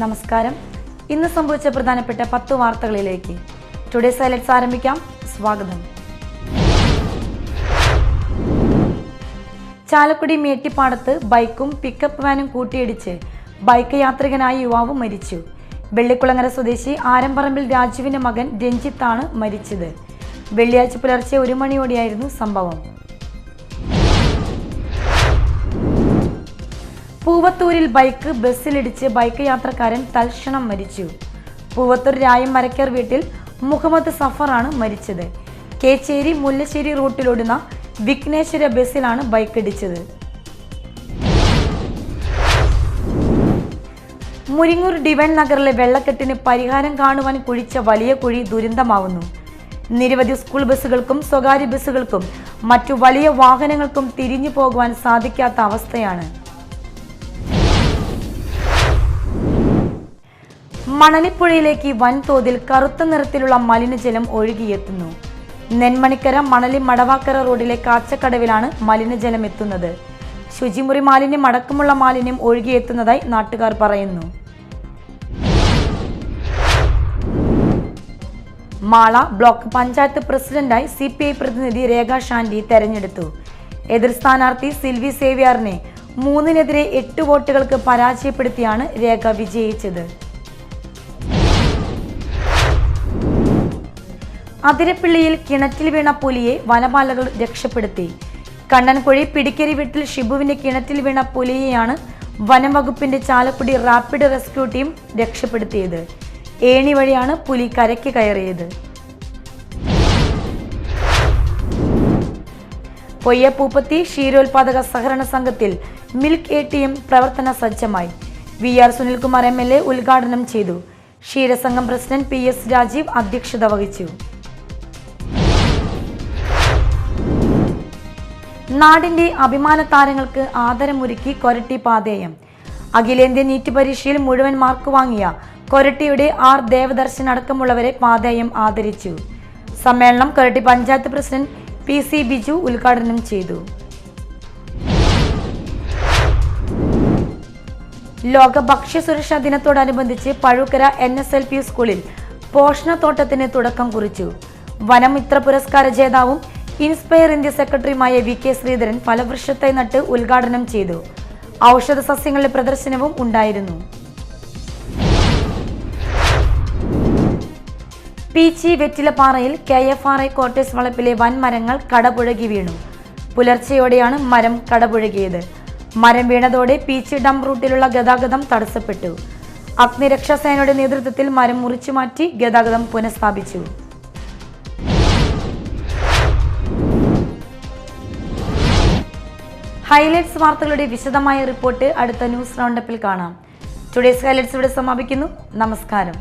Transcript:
നമസ്കാരം. ഇന്ന് സംഭവിച്ച പ്രധാനപ്പെട്ട 10 വാർത്തകളിലേക്ക് ടുഡേസ് ഹൈലൈറ്റ്സ് ആരംഭിക്കാം. സ്വാഗതം. ചാലക്കുടി മേട്ടിപ്പാടത്ത് ബൈക്കും പിക്കപ്പ് വാനും കൂട്ടിയിടിച്ച് ബൈക്ക് യാത്രികനായ യുവാവ് മരിച്ചു. വെള്ളിക്കുളങ്ങര സ്വദേശി ആരംപറമ്പിൽ രാജുവിന്റെ മകൻ രഞ്ജിത്താണ് മരിച്ചത്. വെള്ളിയാഴ്ച പുലർച്ചെ 1 മണിയോടെയായിരുന്നു സംഭവം. പൂവത്തൂരിൽ ബൈക്ക് ബസ്സിലിടിച്ച് ബൈക്ക് യാത്രക്കാരൻ തൽക്ഷണം മരിച്ചു. പൂവത്തൂർ രായം മരക്കർ വീട്ടിൽ മുഹമ്മദ് സഫറാണ് മരിച്ചത്. കേച്ചേരി മുല്ലശ്ശേരി റൂട്ടിലോടുന്ന വിഘ്നേശ്വര ബസ്സിലാണ് ബൈക്ക് ഇടിച്ചത്. മുരിങ്ങൂർ ഡിവൈൻ നഗറിലെ വെള്ളക്കെട്ടിന് പരിഹാരം കാണുവാൻ കുഴിച്ച വലിയ കുഴി ദുരന്തമാവുന്നു. നിരവധി സ്കൂൾ ബസ്സുകൾക്കും സ്വകാര്യ ബസ്സുകൾക്കും മറ്റു വലിയ വാഹനങ്ങൾക്കും തിരിഞ്ഞു പോകുവാൻ സാധിക്കാത്ത അവസ്ഥയാണ്. മണലിപ്പുഴയിലേക്ക് വൻതോതിൽ കറുത്ത നിറത്തിലുള്ള മലിനജലം ഒഴുകിയെത്തുന്നു. നെന്മണിക്കര മണലി മടവാക്കര റോഡിലെ കാച്ചക്കടവിലാണ് മലിനജലം എത്തുന്നത്. ശുചിമുറി മാലിന്യം അടക്കമുള്ള മാലിന്യം ഒഴുകിയെത്തുന്നതായി നാട്ടുകാർ പറയുന്നു. മാള ബ്ലോക്ക് പഞ്ചായത്ത് പ്രസിഡന്റായി CPI പ്രതിനിധി രേഖ ഷാൻഡി തെരഞ്ഞെടുത്തു. എതിർ സ്ഥാനാർത്ഥി സിൽവി സേവ്യാറിനെ 3-നെതിരെ 8 വോട്ടുകൾക്ക് പരാജയപ്പെടുത്തിയാണ് രേഖ വിജയിച്ചത്. അതിരപ്പിള്ളിയിൽ കിണറ്റിൽ വീണ പുലിയെ വനപാലകർ രക്ഷപ്പെടുത്തി. കണ്ണൻകുഴി പിടിക്കരി വീട്ടിൽ ഷിബുവിന്റെ കിണറ്റിൽ വീണ പുലിയെയാണ് വനം വകുപ്പിന്റെ ചാലക്കുടി റാപ്പിഡ് റെസ്ക്യൂ ടീം രക്ഷപ്പെടുത്തിയത്. ഏണി വഴിയാണ് പുലി കരയ്ക്ക് കയറിയത്. പൊയ്യപ്പൂപ്പത്തി ക്ഷീരോത്പാദക സഹകരണ സംഘത്തിൽ മിൽക്ക് ATM പ്രവർത്തന സജ്ജമായി. VR സുനിൽകുമാർ MLA ഉദ്ഘാടനം ചെയ്തു. ക്ഷീരസംഘം പ്രസിഡന്റ് PS രാജീവ് അധ്യക്ഷത വഹിച്ചു. നാടിന്റെ അഭിമാന താരങ്ങൾക്ക് ആദരമൊരുക്കി കൊരട്ടി പാതേയം. അഖിലേന്ത്യാ നീറ്റ് പരീക്ഷയിൽ മുഴുവൻ മാർക്ക് വാങ്ങിയ കൊരട്ടിയുടെ R ദേവദർശൻ അടക്കമുള്ളവരെ പാതേയം ആദരിച്ചു. സമ്മേളനം കൊരട്ടി പഞ്ചായത്ത് പ്രസിഡന്റ് PC ബിജു ഉദ്ഘാടനം ചെയ്തു. ലോക ഭക്ഷ്യസുരക്ഷാ ദിനത്തോടനുബന്ധിച്ച് പഴുക്കര NSLP സ്കൂളിൽ പോഷണത്തോട്ടത്തിന് തുടക്കം കുറിച്ചു. വനമിത്ര പുരസ്കാര ജേതാവും ഇൻസ്പയർ ഇന്ത്യ സെക്രട്ടറിയുമായ VK ശ്രീധരൻ ഫലവൃക്ഷത്തൈ നട്ട് ഉദ്ഘാടനം ചെയ്തു. ഔഷധ സസ്യങ്ങളുടെ പ്രദർശനവും ഉണ്ടായിരുന്നു. പീച്ചി വെറ്റിലപ്പാറയിൽ KFRI ക്വാർട്ടേഴ്സ് വളപ്പിലെ വൻമരങ്ങൾ കടപുഴകി വീണു. പുലർച്ചെയോടെയാണ് മരം കടപുഴകിയത്. മരം വീണതോടെ പീച്ചി ഡംപ് റൂട്ടിലുള്ള ഗതാഗതം തടസ്സപ്പെട്ടു. അഗ്നിരക്ഷാസേനയുടെ നേതൃത്വത്തിൽ മരം മുറിച്ചുമാറ്റി ഗതാഗതം പുനഃസ്ഥാപിച്ചു. ഹൈലൈറ്റ്സ് വാർത്തകളുടെ വിശദമായ റിപ്പോർട്ട് അടുത്ത ന്യൂസ് റൗണ്ടപ്പിൽ കാണാം. ടുഡേസ് ഹൈലൈറ്റ്സ് ഇവിടെ സമാപിക്കുന്നു. നമസ്കാരം.